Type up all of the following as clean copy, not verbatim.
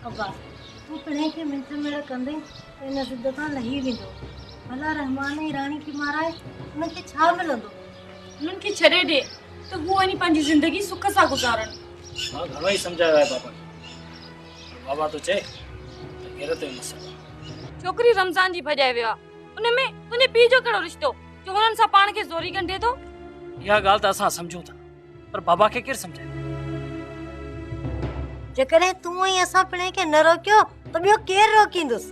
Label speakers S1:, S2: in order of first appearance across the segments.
S1: अब्बा तू पिणे के मिंट में कंदे इन जिद तां लही वेंदो। भला रहमान ई रानी की माराए उनखे छा मिलंदो?
S2: उन्हनि खे छॾे ॾे त हू वञी पंहिंजी ज़िंदगी सुख सां गुज़ारनि।
S3: मां घणो ई सम्झायो आहे बाबा खे। बाबा तो चए त गैरत जो मसइलो।
S2: छोकिरी रमज़ान जी भॼाए वियो आहे, उन में तुंहिंजे पीउ जो कहिड़ो रिश्तो जो हुननि सां पाण खे ज़ोरी ॻंढे थो?
S3: इहा ॻाल्हि त असां सम्झूं था, पर बाबा खे केरु सम्झाए?
S1: जेकॾहिं तूं ई असां पिणे के न रोकियो त ॿियो केरु रोकींदुसि?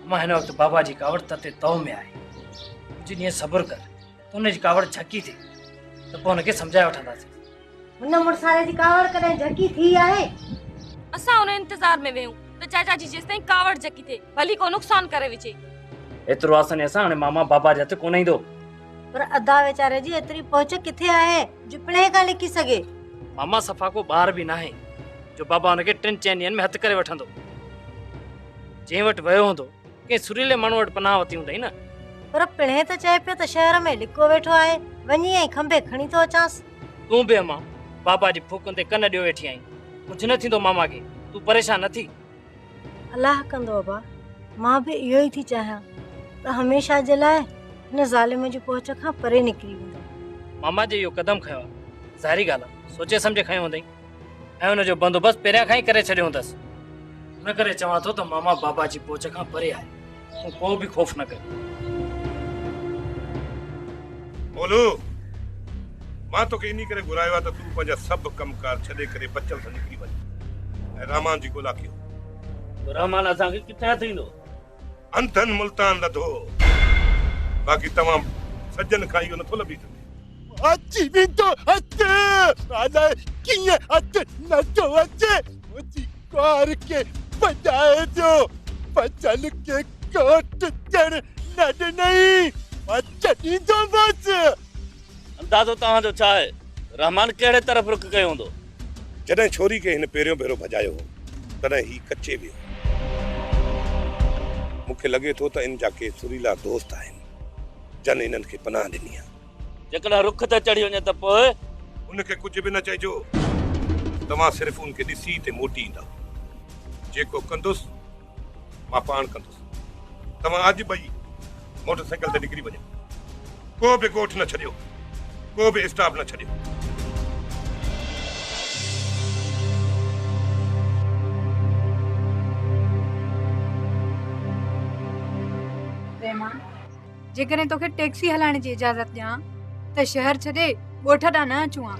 S3: मां हिन वक़्तु बाबा जी कावड़ ते तौ में आहे। कुझु ॾींहं सब्र कर, त हुनजी कावड़ झकी थिए त पोइ हुनखे सम्झाए वठंदासीं।
S1: हुन मुड़सारे जी कावड़ कॾहिं झकी थी आहे?
S2: असां हुन इंतज़ार में वेहूं त चाचा जी जेसिताईं कावड़ झकी थिए भली को नुक़सान करे विझे।
S3: एतिरो आसानी सां हाणे मामा बाबा जे हथ कोन ईंदो।
S1: पर अदा वेचारे जी एतिरी पहुच किथे आहे जो पिणे खां लिकी सघे?
S3: मामा सफ़ा को ॿार बि न आहे जो बाबा हुनखे 3-4 ॾींहंनि में हथु करे वठंदो। जंहिं वटि वियो हूंदो कंहिं सुरीले माण्हू वटि पनाह वरिती हूंदई न।
S1: पर पिणे त चए पियो त शहर में लिको वेठो आहे, वञी ऐं खंबे खणी थो अचांसि।
S3: तूं बि अम्मा बाबा जी फूकनि ते कन ॾियो वेठी आहीं। कुझु न थींदो मामा खे, तूं परेशान न थी।
S1: अलाह कंदो अबा, मां बि इहो ई थी चाहियां त हमेशह जे लाइ हिन ज़ालिम जी पहुच खां परे निकिरी वेंदो।
S3: मामा जे इहो कदम खयो आहे, ज़ाहिरी ॻाल्हि आहे, सोचे सम्झे खयो हूंदई ऐं हुनजो बंदोबस्तु पहिरियां खां ई करे छॾियो हूंदसि। हिन करे चवां थो त मामा बाबा जी पहुच खां परे आहे, तूं को बि ख़ौफ़ न कर।
S4: बोलो, मां तोखे इन करे घुरायो आहे त तूं पंहिंजा सभु कमकार छॾे करे बचल सां निकिरी वञ ऐं रहमान जी ॻोल्हा कयो।
S3: रहमान असांखे किथे थींदो?
S4: अंधन मुल्तान लधो, बाक़ी तमाम सज्जन खां इहो नथो लभी सघे।
S5: अची वेंदो अचे, अलाए कीअं अचे नथो अचे। मुंहिंजी कार खे बजाए जो, बचल के कोट चढ़ न ॾिनई, मां छॾींदो बसि।
S6: अंदाज़ो तव्हांजो छा आहे? रहमान कहिड़े तरफ़ रुख कयो हूंदो?
S4: जॾहिं छोरी खे हिन पहिरियों भेरो भॼायो तॾहिं ही कचे वियो। मूंखे लॻे थो त इन जा के सुरीला दोस्त आहिनि जन इन्हनि खे पनाह ॾिनी आहे।
S6: जेकॾहिं रुख ते चढ़ी वञे त पोइ
S4: उनखे कुझु बि न चइजो, तव्हां सिर्फ़ु उनखे ॾिसी ते मोटी ईंदा। जेको कंदुसि मां पाण कंदुसि। तव्हां अॼु ॿई मोटरसाइकिल ते निकिरी वञो, को बि ॻोठ न छॾियो, को बि स्टाफ न छॾियो।
S7: रहमान, जेकॾहिं तोखे टैक्सी हलाइण जी इजाज़त ॾियां त शहर छॾे ॻोठ ॾांहुं न अचूं हा।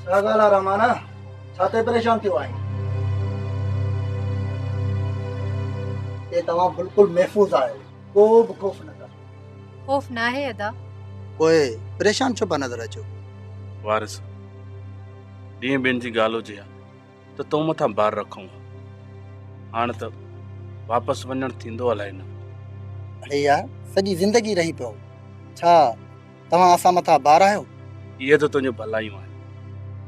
S8: छा ॻाल्हि आहे रमाना, छा ते परेशान थियो आहे? ते तव्हां बिल्कुलु महफ़ूज़ आहियो, को बि ख़ौफ़ न कर।
S7: ख़ौफ़ न आहे अदा।
S8: पोइ परेशान छो पिया नज़र अचो?
S6: वारिस, ॾींहं ॿियनि जी ॻाल्हि हुजे हा त तो मथां भार रखूं, हाणे त वापसि वञणु थींदो अलाए न।
S8: अड़े यार, सॼी ज़िंदगी रही पियो, छा तव्हां असां मथां भार आहियो?
S6: इहे त तुंहिंजो भलायूं आहिनि,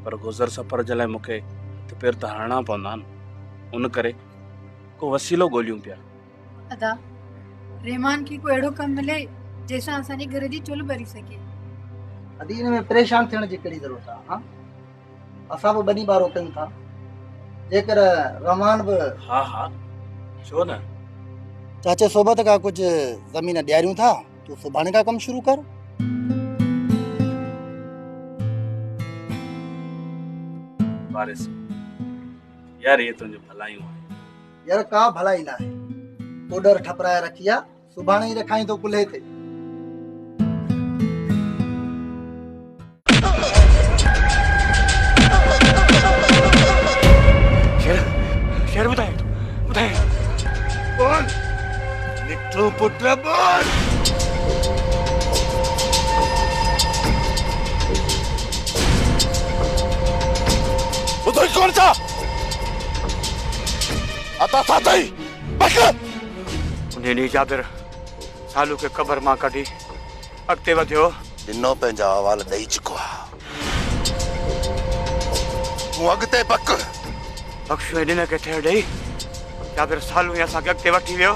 S6: पर गुज़र सफ़र जे लाइ मूंखे हथ पेर त हणणा पवंदा न। उन करे को वसीलो ॻोल्हियूं पिया।
S7: अदा, रहमान खे को अहिड़ो कमु मिले जंहिंसां असांजे घर जी चुल्ह ॿरी सघे।
S8: अदी हिन में परेशान थियण जी कहिड़ी ज़रूरत आहे? हा, असां बि ॿनी बारो कयूं था, जेकर रहमान बि।
S6: हा हा, छो न।
S8: चाचे सोबत का कुछ ज़मीन ॾियारियूं था, तूं सुभाणे का कमु शुरू कर।
S6: वारिस, यार ये तुंहिंजो भलायूं आहे।
S8: यार का भलाई न आहे, ऑर्डर ठपराए रखी आहे, सुभाणे ई रखाई तो कुल्हे ते।
S5: शेर ॿुधाए बोल, निकटो पुत्र बोल।
S6: ॿुधो कोन था? अता साथई बक उन्हें नी जाबिर सालू के कबर मां कढी अॻिते वधियो।
S5: ॾिनो पंहिंजा अहवाल ॾेई चुको आहे, तूं अॻिते पक।
S6: बख्शू ॾिन खे ठहियो ॾेई जाबिर सालू ई असांखे अॻिते वठी वियो।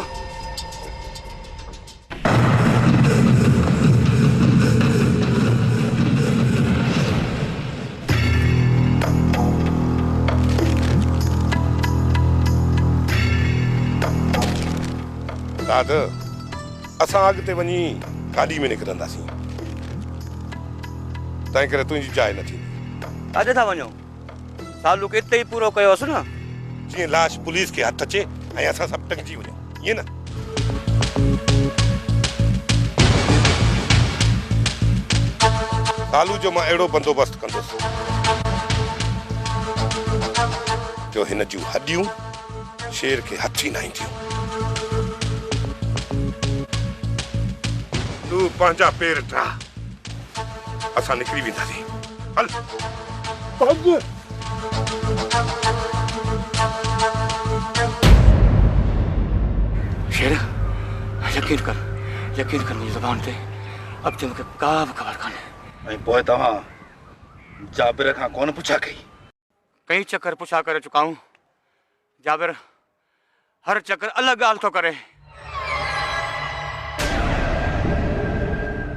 S4: उस्ताद असां अॻिते वञी गाॾी में निकिरंदासीं तंहिं करे तुंहिंजी जाइ न थींदी।
S9: काॾे था वञो? सालू खे हिते ई पूरो कयोसि न।
S4: जीअं लाश पुलिस खे हथ अचे ऐं असां सभु टंगिजी वञूं, ईअं न? सालू जो मां अहिड़ो बंदोबस्तु कंदुसि जो हिन जूं हॾियूं शेर खे हथ ई न ईंदियूं। तूं पंहिंजा पेर ठाह, असां निकिरी वेंदासीं। हल
S9: शेर, यकीन कर मुंहिंजी ज़बान ते अब ते मूंखे का बि ख़बर कान्हे।
S5: ऐं पोइ तव्हां जाबिर खां कोन पुछा कई?
S9: कई चक्कर पुछा करे चुका हूं। जाबिर हर चक्कर अलग ॻाल्हि थो करे।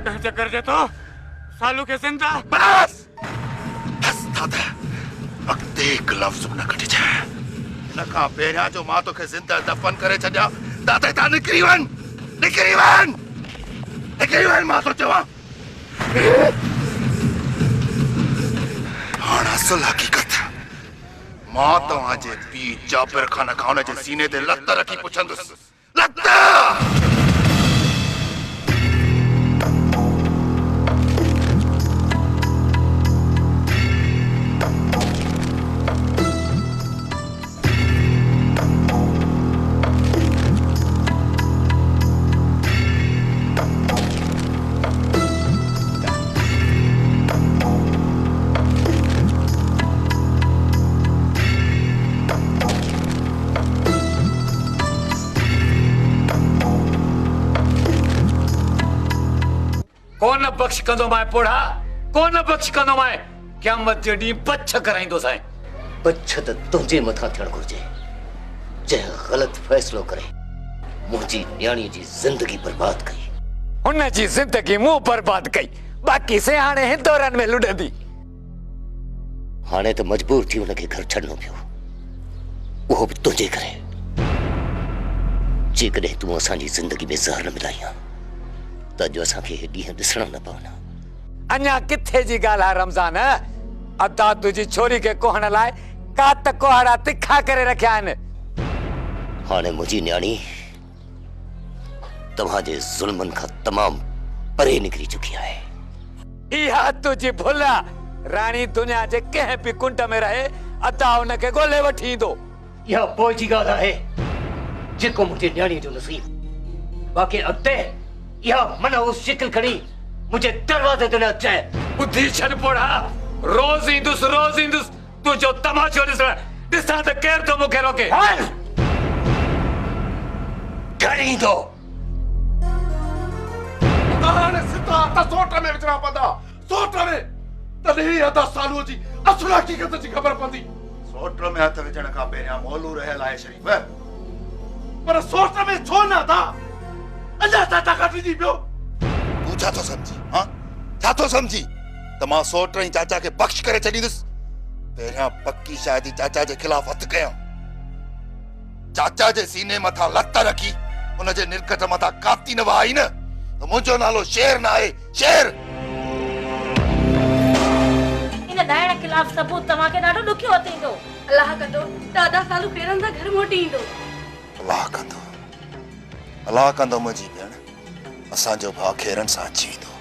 S9: कंहिं चक्कर जे तो सालू खे ज़िंदा।
S5: बस दादा, अॻिते हिकु लफ़्ज़ बि न कढिजांइ। हिन खां पहिरियां जो मां तोखे ज़िंदा दफ़न करे छॾिया, दादा हितां निकिरी वञ मां थो चवां। हाणे असुल हक़ीक़त मां तव्हांजे पीउ जाबिर खान खां हुनजे सीने ते लत रखी पुछंदुसि। लत
S10: कोन बख्श कंदो माए पोड़ा, कोन बख्श कंदो माए। क़यामत जे ॾींहुं पछ कराईंदो साईं।
S11: पछ त तुंहिंजे मथां थियणु घुरिजे, जंहिं ग़लति फ़ैसिलो करे मुंहिंजी न्याणी जी ज़िंदगी बर्बाद कई।
S10: हुन जी ज़िंदगी मूं बर्बाद कई, बाक़ी से हाणे हिंदोरनि में लुॾंदी।
S11: हाणे त मजबूर थी हुनखे घर छॾणो पियो, उहो बि तुंहिंजे करे। जेकॾहिं तूं असांजी ज़िंदगी में ज़हर न मिलाई आहे त अॼु असांखे हे ॾींहं ॾिसणा न पवंदा।
S10: अञा किथे जी ॻाल्हि आहे रमज़ान? अदा तुंहिंजी छोरी खे कोहण लाइ कात कोहड़ा तिखा करे रखिया आहिनि।
S11: हाणे मुंहिंजी न्याणी तव्हांजे ज़ुल्मनि खां तमामु परे निकिरी चुकी आहे।
S10: इहा तुंहिंजी भुल आहे। राणी दुनिया जे कंहिं बि कुंड में रहे, अदा हुनखे ॻोल्हे वठी ईंदो।
S11: इहा पोइ जी ॻाल्हि आहे, जेको मुंहिंजे न्याणीअ जो नसीब। बाक़ी अॻिते इहा मन उस शिकिल खणी मुझे दरवाजे ते न अचे।
S10: ॿुधी छॾ पोड़ा, रोज़ ईंदुसि तुंहिंजो तमाशो ॾिसण। ॾिसां त केरु थो मूंखे रोके।
S11: घर ईंदो
S5: हाणे सिधा त सोट में विझणा पवंदा। सोट में तॾहिं अदा सालूअ जी असुल हक़ीक़त जी ख़बर पवंदी। सोट में हथ विझण खां पहिरियां मौलू रहियल आहे शरीफ़, पर सोट में छो न था? अञा चाचा कटिजी पियो। तूं छा थो सम्झी? हाँ, छा थो सम्झी त मां सोट ऐं चाचा खे बख़्श करे छॾींदुसि? पहिरियां पक्की शादी चाचा जे ख़िलाफ़ हथ कयां, चाचा जे सीने मथां लत रखी हुनजे निर्कट मथां काती न वहाई न त मुंहिंजो नालो शेर न आहे। शेर
S2: इन दाइण खिलाफ़ सबूत तव्हांखे ॾाढो ॾुखियो थींदो।
S7: अल्लाह कंदो दादा सालू पेरनि सां घर मोटी ईंदो।
S5: अलाह कंदो मुंहिंजी भेण, असांजो भाउ खेरनि सां अची वेंदो।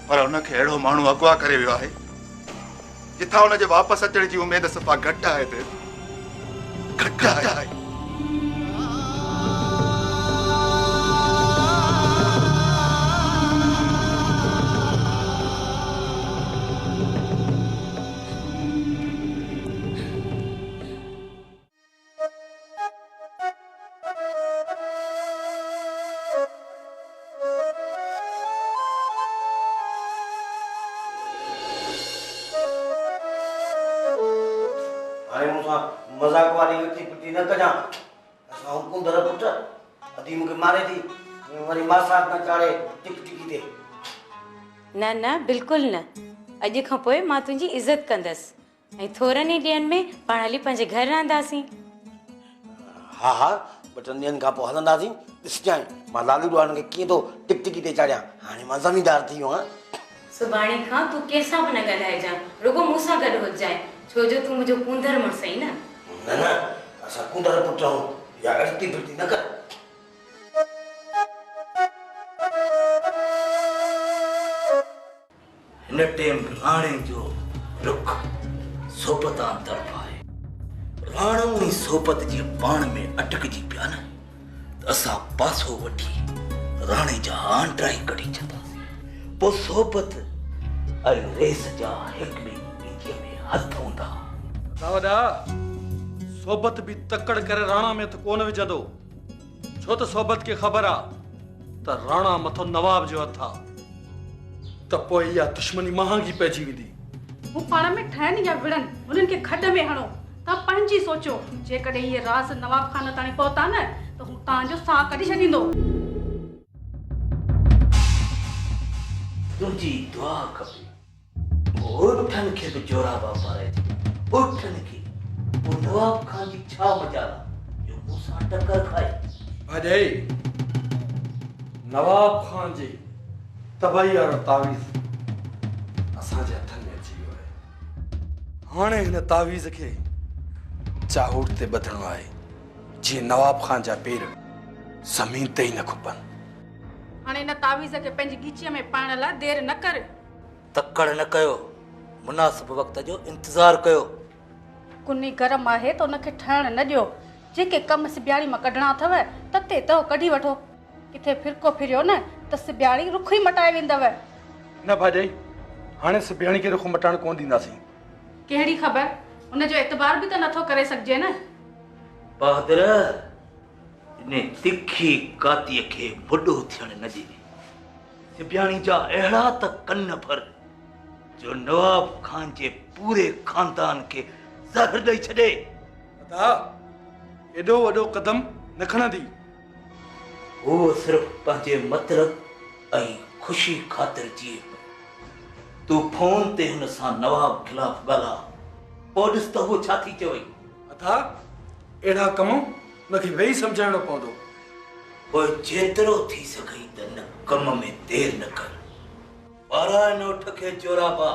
S5: पर हुनखे अहिड़ो माण्हू अगवा करे वियो आहे जिथां हुनजे वापसि अचण जी उमेद सफ़ा घटि आहे।
S11: मजाक वाली युक्ति पुटी न कजा। असां हुकुम दर पुट अदी मूंखे मारे थी, वरी मां साथ न चाड़े टिक टिकी ते।
S12: न न बिल्कुल न, अॼु खां पोइ मां तुंहिंजी इज़त कंदसि ऐं थोरनि ई ॾींहंनि में पाण हली पंहिंजे घर रहंदासीं।
S11: हा हा, 2 ॾींहंनि खां पोइ हलंदासीं। ॾिसजांइ मां लालू ॾुआरनि खे कीअं थो टिकटिकी ते चाढ़ियां। हाणे मां ज़मींदार थी वियो आहियां।
S12: सुभाणे खां तूं कंहिंसां बि न ॻाल्हाइजांइ, रुॻो मूंसां गॾु हुजांइ, छो जो तूं मुंहिंजो कूंदर मुड़ुसु आहीं न।
S11: न न, असां कूंदर पुट आहियूं, या अड़ती फिरती न कर।
S13: हिन टेम राणे जो रुख सोबतां तरफ़ आहे। राणो ई सोबत जी पाण में अटकजी पिया न, त असां पासो वठी राणे जा आंट्राई कढी छॾंदासीं। पोइ सोबत ऐं रेस जा हिक ॿिए में हथ हूंदा।
S6: दादा सोबत भी तकड़ करे राणा में तो कोन विझंदो, छो त सोबत खे ख़बर आ त राणा मथो नवाब जो हथ आ, त पोइ इहा दुश्मनी महांगी पइजी वेंदी।
S7: हू पाण में ठहनि या विढ़नि, हुननि खे खॾ में हणो। तव्हां पंहिंजी सोचो, जेकॾहिं इहे राज़ नवाब खान ताणी पहुता न त हू तव्हांजो साह कढी छॾींदो।
S13: तुंहिंजी दुआ खपे, उठनि खे बि जोराबा पाराए, उठनि खे। पोइ नवाब खान जी छा मजाल जो मूंसां टकर खाए।
S6: अजय नवाब खान जी तबाही वारो तावीज़ असांजे हथनि में अची वियो आहे। हाणे हिन तावीज़ खे चाहूर ते ॿधणो आहे, जीअं नवाब खान जा पेर ज़मीन ते ई न खुपनि।
S7: हाणे हिन तावीज़ खे पंहिंजी गीचीअ में पाइण लाइ देरि न कर।
S13: तकड़ न कयो, मुनासिब वक़्त जो इंतज़ारु कयो।
S7: कुनी गरम आहे त उनखे ठहण न ॾियो। जेके कम सिबियाणी मां कढणा अथव तते तो कढी वठो। किथे फिरको फिरियो न त सिबियाणी रुख ई मटाए वेंदव।
S6: न भाॼई, हाणे सिबियाणी खे रुख मटाइण कोन ॾींदासीं।
S7: कहिड़ी ख़बर, उनजो एतबार बि त नथो करे सघिजे न।
S13: बहादुर, इन तिखी कातीअ खे बुॾो थियण न ॾे। सिबियाणी जा अहिड़ा त कन भर जो नवाब खान जे पूरे खानदान खे ज़हर ॾेई छॾे।
S6: एॾो वॾो कदम न खणंदी।
S13: उहो सिर्फ़ पंहिंजे मतिलब ऐं ख़ुशी ख़ातिर जीए। तूं फोन ते हुन सां नवाब खिलाफ़ ॻाल्हा, पोइ ॾिस त उहो छा थी चवई।
S6: अथा अहिड़ा कम उनखे वेही सम्झाइणो पवंदो।
S13: पोइ जेतिरो थी सघई त हिन कम में देरि न कर। पाराए नोठ खे चोराबा,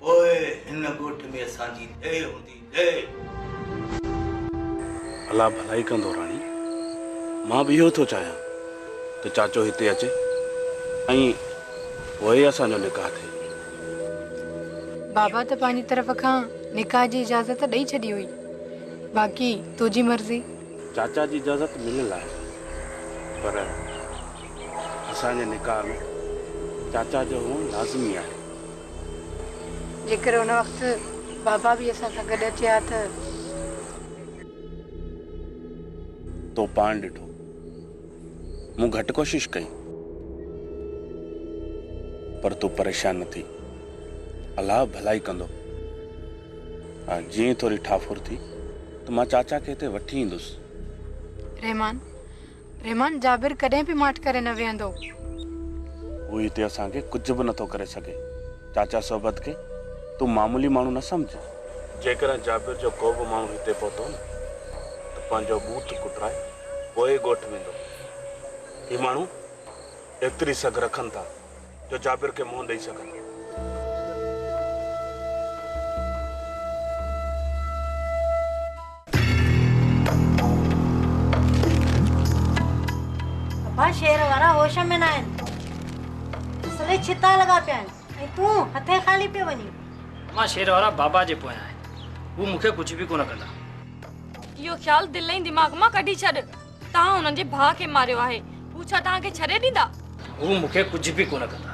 S13: पोइ हिन ॻोठ में असांजी देरि हूंदी देरि।
S6: अलाह भलाई कंदो राणी। मां बि इहो थो चाहियां त चाचो हिते अचे ऐं पोइ असांजो निकाह थिए।
S7: बाबा त पंहिंजी तरफ़ खां निकाह जी इजाज़त ॾेई छॾी हुई, बाक़ी तुंहिंजी मर्ज़ी।
S6: चाचा जी इजाज़त मिलियल आहे, पर असांजे निकाह में चाचा जो हुअणु लाज़मी आहे।
S7: जेकर उन वक़्तु बाबा बि असां सां गॾु अचिया त
S6: तो पाण ॾिठो, मूं घटि कोशिश कई, पर तूं परेशान न थी। अलाह भलाई कंदो। जीअं थोरी ठाफुर थी त मां चाचा खे हिते वठी ईंदुसि।
S7: रहमान जाबिर कॾहिं बि माठ करे न वेहंदो।
S6: हू हिते असांखे कुझु बि नथो करे सघे। चाचा सोबत खे तूं मामूली माण्हू न सम्झ। जेकर जाबिर जो को बि माण्हू हिते पहुतो न त पंहिंजो बूथ कुटराए पोइ ॻोठ वेंदो। ही माण्हू एतिरी सघ रखनि था जो जाबिर खे मुंहुं ॾेई सघनि।
S1: अब्बा शेर वारा होश में न आहिनि, सॼे छिता लॻा पिया आहिनि ऐं तूं हथे खाली पियो वञी।
S3: मां शेर वारा बाबा जे पोयां आहे, हू मूंखे कुझु बि कोन कंदा।
S2: इहो ख़्याल दिलि ऐं दिमाग़ मां कढी छॾ। तव्हां हुननि जे भाउ खे मारियो आहे, हू छा तव्हांखे छॾे ॾींदा?
S3: हू मूंखे कुझु बि कोन कंदा।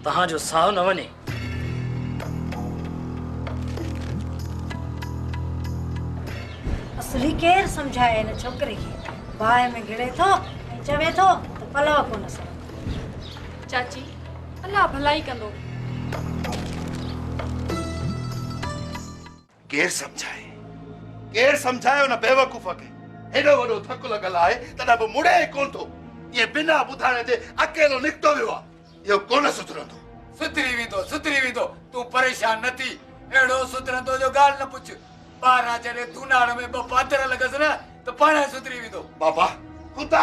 S3: तव्हांजो साहु न वञे।
S1: असली केरु सम्झाए हिन छोकिरे खे? बाहि में गिड़े थो ऐं चवे थो त पलव कोन सघे।
S2: चाची, अलाह भलाई कंदो।
S5: केरु सम्झाए हुन बेवकूफ़ खे? हेॾो वॾो थकु लॻल आहे तॾहिं बि मुड़े ई कोन थो। इहे बिना ॿुधाइण जे अकेलो निकितो वियो आहे। इहो कोन सुधरंदो।
S10: सुधरी वेंदो परेशान न थी एड़ो सुधरंदो जो गाल न पुछ बारा जरे धुनाड़ में पाथर लगस न तो पाण सुधरी विदो
S5: बाबा खुदा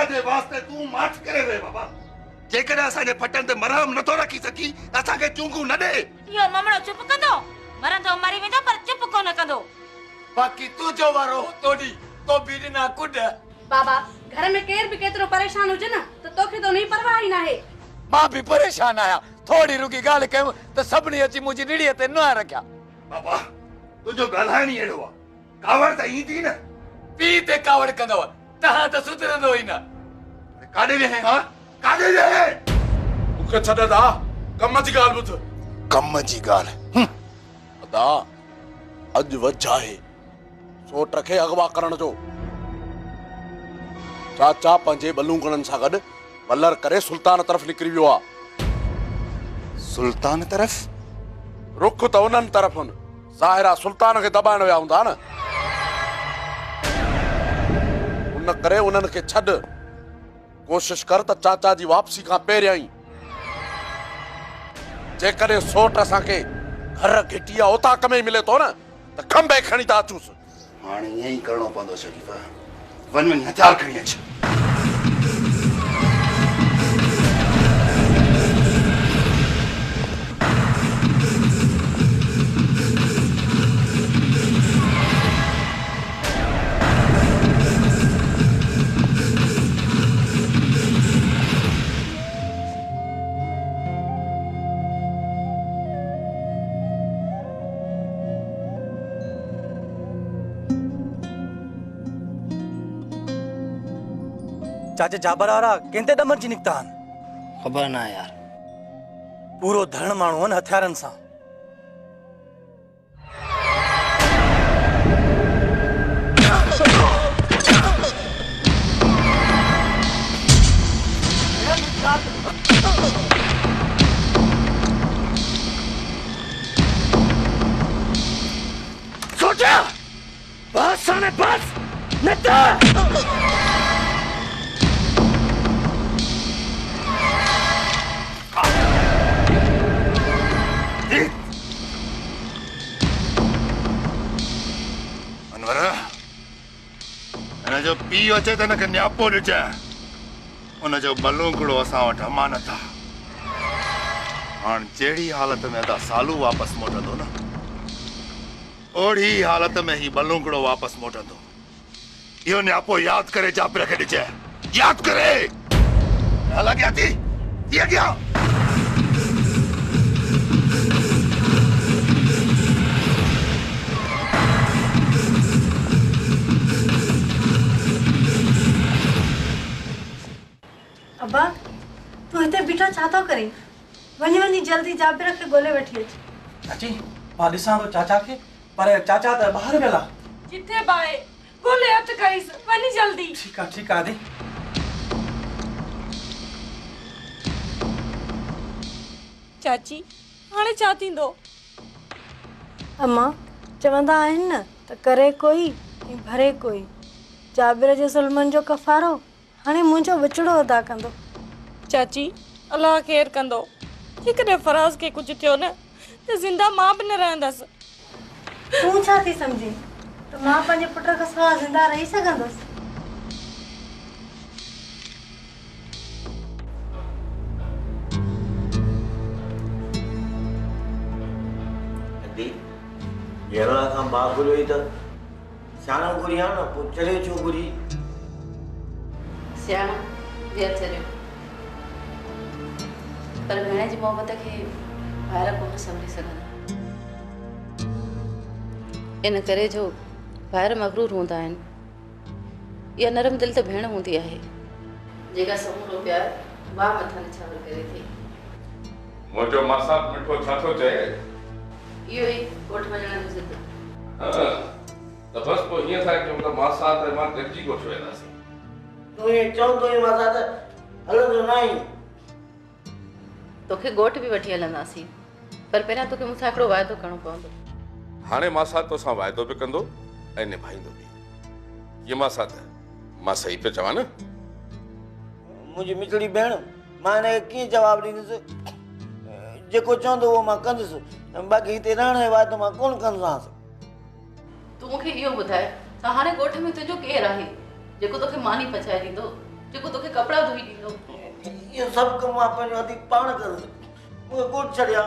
S5: जे वास्ते तू माठ करे रे बाबा जेकॾहिं असांजे फटनि ते मरहम नथो रखी सघी असांखे चूंगू न ॾे
S12: इहो ममड़ो चुप कंदो मरंदो मरी वेंदो पर चुप कोन कंदो
S10: बाकी तू जो वारो तोड़ी तो बिना कुड
S7: बाबा घर में केर भी केतरो परेशान हुजे ना तो तोखे तो नहीं परवाह ही ना है
S10: मां भी परेशान आया थोड़ी रुकी गाल कयूं तो सबनी अची मुंहिंजी निड़ीअ ते न रखिया
S5: बाबा तुंहिंजो ॻाल्हाइण ई अहिड़ो आहे कावड़ त ईंदी न
S10: पी ते कावड़ कंदव तहां त सुधरंदो ई न
S5: काॾे वेहे हा काॾे वेहे
S6: मूंखे छॾ दा कम जी ॻाल्हि ॿुध
S5: कम जी ॻाल्हि
S6: अदा अॼु वजह आहे सोट खे अगवा करण जो चाचा पंहिंजे बलूंगणनि सां गॾु वलर करे सुल्तान तरफ़ निकिरी वियो आहे
S5: सुल्तान तरफ़
S6: रुख त उन्हनि तरफ़ ज़ाहिरा सुल्तान खे दॿाइण विया हूंदा न उन करे उन्हनि खे छॾ कोशिश कर त चाचा जी वापसी खां पहिरियां ई जेकॾहिं सोट असांखे घर घिटिया उताक में मिले थो न त खंबे खणी था अचूंसि
S5: हाणे ईअं ई करिणो पवंदो शरीफ़ा वञ हथियार खणी अच
S8: चाचा जाबर वारा केंते दमर जी निकता
S3: खबर ना यार
S8: पूरो धरण माण्हू आहिनि हथियारनि सां
S5: सोचा बस साने बस नता जो पीउ अचे त हिनखे न्यापो ॾिजांइ उनजो बलूंगड़ो असां वटि अमानत आहे हाणे जहिड़ी हालत में अदा सालू वापसि मोटंदो न ओड़ी हालत में ही बलूंगड़ो वापसि मोटंदो इहो न्यापो यादि करे जाबिर खे ॾिजांइ यादि करे हला क्या थी ये क्या
S1: अब्बा तू हिते बीठो छा थो करी वञी जल्दी जाबिर खे ॻोल्हे वठी अच
S8: चाची मां ॾिसां थो चाचा खे पर चाचा त ॿाहिरि वियल आहे
S2: जिथे बाए ॻोल्हे हथ कईस वञी जल्दी
S8: ठीकु आहे आदि
S2: चाची हाणे छा थींदो
S1: अम्मा चवंदा आहिनि न त करे कोई ऐं भरे कोई जाबिर जे ज़ुल्मनि जो कफ़ारो हाणे मुंहिंजो विछड़ो अदा कंदो
S2: चाची अलाह ख़ैर कंदो जेकॾहिं फराज़ खे कुझु थियो न त ज़िंदा मां बि न रहंदसि
S1: तूं छा थी सम्झी त मां पंहिंजे पुट खां सवाइ ज़िंदा रही सघंदसि
S14: येरा खां मां घुरियो त सियाणो घुरी आहे न पोइ चढ़ियो छो घुरी
S12: सियाणो ॿियर चरियो पर भेण जी मोहबत खे ॿाहिरि कोन सम्झी सघंदा इन करे जो ॿाहिरि मगरूर हूंदा आहिनि इहा नरम दिलि त भेण हूंदी आहे जेका समूरो प्यारु वाह मथां निछावर करे थी
S6: मुंहिंजो मासात मिठो छा थो चए
S12: इहो ई ॻोठ वञण जी ज़िद
S6: त बसि पोइ हीअं था कयूं त मासात ऐं मां गॾिजी ॻोठ वेंदासीं
S14: तूं हीअं चवंदो ई मासात हलंदो न आई
S12: तोखे ॻोठ बि वठी हलंदासीं पर पहिरियां तोखे मूंसां हिकिड़ो वाइदो करिणो पवंदो
S6: हाणे मासात तोसां वाइदो बि कंदो ऐं निभाईंदो बि ये मासात मां सही पियो चवां न
S14: मुंहिंजी मिठड़ी भेण मां हिनखे कीअं जवाबु ॾींदुसि जेको चवंदो उहो मां कंदुसि, बाक़ी हिते रहण जे वादो मां कोन कंदोसांसि।
S12: तूं मूंखे इहो ॿुधाए त हाणे ॻोठ में तुंहिंजो केरु आहे जेको तोखे मानी पचाए ॾींदो, जेको तोखे कपिड़ा धोई ॾींदो?
S14: इहो सभु कमु मां पंहिंजो हथी पाण कंदुसि। मूंखे कोट छॾिया,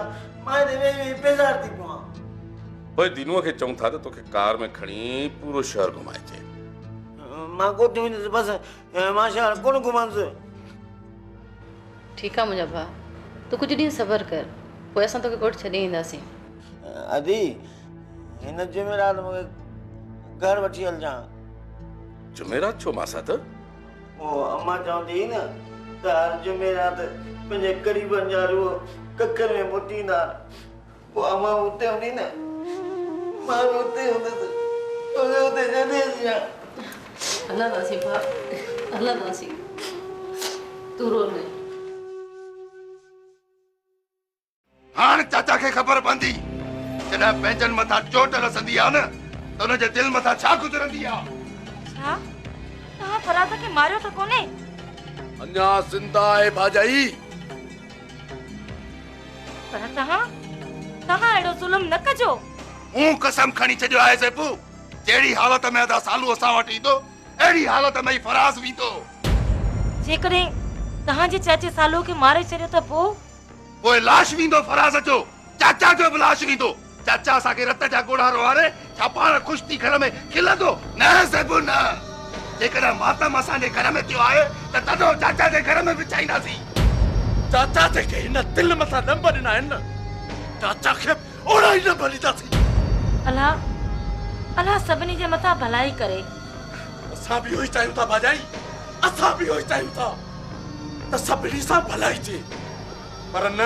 S14: मां हिते वेही वेही बेज़ार थी पियो आहियां।
S6: भाई दीनुअ खे चऊं था त तोखे कार में खणी पूरो शहर घुमाइजे।
S14: मां कोट वेंदुसि बसि, मां शहर कोन घुमंदुसि।
S12: ठीकु आहे मुंहिंजा भाउ, तूं कुझु ॾींहं सबर कर, पोइ असां तोखे कोट छॾे ईंदासीं।
S14: अदी हिन जुमेरात मूंखे घर वठी हलजां।
S6: जुमेरात छो मां साथ?
S14: ओ अम्मा चवंदी न त हर जुमेरात पंहिंजे ग़रीबनि जा रूह कखर में मोटींदा। पोइ अम्मा उते हूंदी न, मां बि उते हूंदुसि, उते छॾे अचां।
S12: हलंदासीं भाउ, हलंदासीं, तूं रो न।
S4: हाणे चाचा खे ख़बर पवंदी जॾहिं पंहिंजनि मथां चोट लसंदी आहे न त हुनजे दिलि मथां छा गुज़रंदी आहे।
S2: छा तव्हां फराज़ खे मारियो त कोन्हे?
S6: अञा ज़िंदा आहे भाॼाई।
S2: पर तव्हां अहिड़ो ज़ुल्म न कजो।
S4: हूं कसम खणी छॾियो आहे ज़ेबू, जहिड़ी हालत में अदा सालू असां वटि ईंदो अहिड़ी हालत में ई फराज़ वेंदो।
S2: जेकॾहिं तव्हांजे चाचे सालू खे मारे छॾियो त
S4: पोइ लाश वेंदो फराज़ जो, चाचा जो बि लाश वेंदो। चाचा असांखे रत जा ॻोढ़ा रोआरे छा पाण ख़ुशि थी घर में खिलंदो? न ज़ेबू न, जेकॾहिं मातम असांजे घर में थियो आहे त तॾो चाचा जे घर में विछाईंदासीं।
S6: चाचा जेके हिन दिलि मथां नंब ॾिना आहिनि न, चाचा खे ओड़ा ई न भलींदासीं।
S2: अलाह सभिनी जे मथां भलाई करे।
S6: असां बि इहो ई चाहियूं था भाॼाई, असां बि इहो ई चाहियूं था त सभिनी सां भलाई थिए, पर न,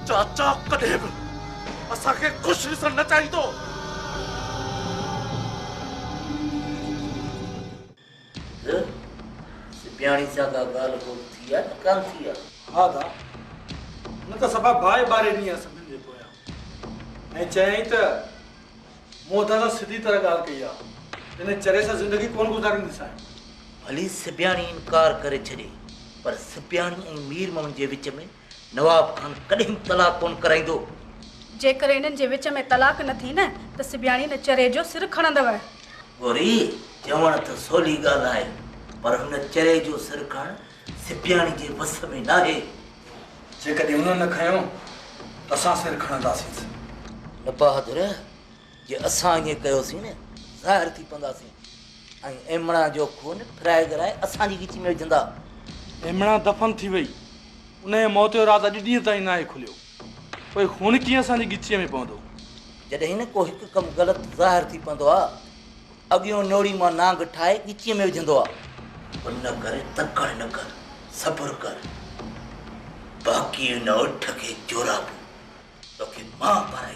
S6: चाचा कॾहिं बि असांखे ख़ुशि ॾिसणु न चाहींदो।
S13: सिपियाणी सां का ॻाल्हि कोन थी आहे न कान थी आहे?
S15: हा दा, न त सफ़ा बाहि ॿारे ॾींहं सभिनि जे पोयां ऐं चयईं त मूं दादा सिधी तरह ॻाल्हि कई आहे, हिन चरे सां ज़िंदगी कोन गुज़ारींदीसां।
S13: भली सिपियाणी इनकार करे छॾे, पर सिपियाणी ऐं मीर मोहन जे विच में नवाब खान कॾहिं तलाक कोन कराईंदो।
S7: जेकर इन्हनि जे विच में तलाक न थी न त सिबियाणी न चरे जो सिर खणंदव।
S13: गोरी चवण त सवली ॻाल्हि आहे, पर हुन चरे जो सिर खण सिपियाणी जे वस में न आहे।
S15: जेकॾहिं हुन न खयो त असां सिर खणंदासीं।
S13: न बहादुर, जे असां ईअं कयोसीं न ज़ाहिर थी पवंदासीं ऐं एमणा जो खून फिराए घराए असांजी गिची में विझंदा।
S15: एमणा दफ़न थी वई, उनजे मौत जो राज़ अॼु ॾींहं ताईं न आहे खुलियो, पोइ खून कीअं असांजी गिचीअ में पवंदो?
S13: जॾहिं न को हिकु कमु ग़लति ज़ाहिर थी पवंदो आहे, अॻियों नोड़ी मां नांग ठाहे गिचीअ में विझंदो आहे। न करे तकड़ न कर, सब्र कर, बाक़ी न उठ खे जोराबू तोखे मां पाराए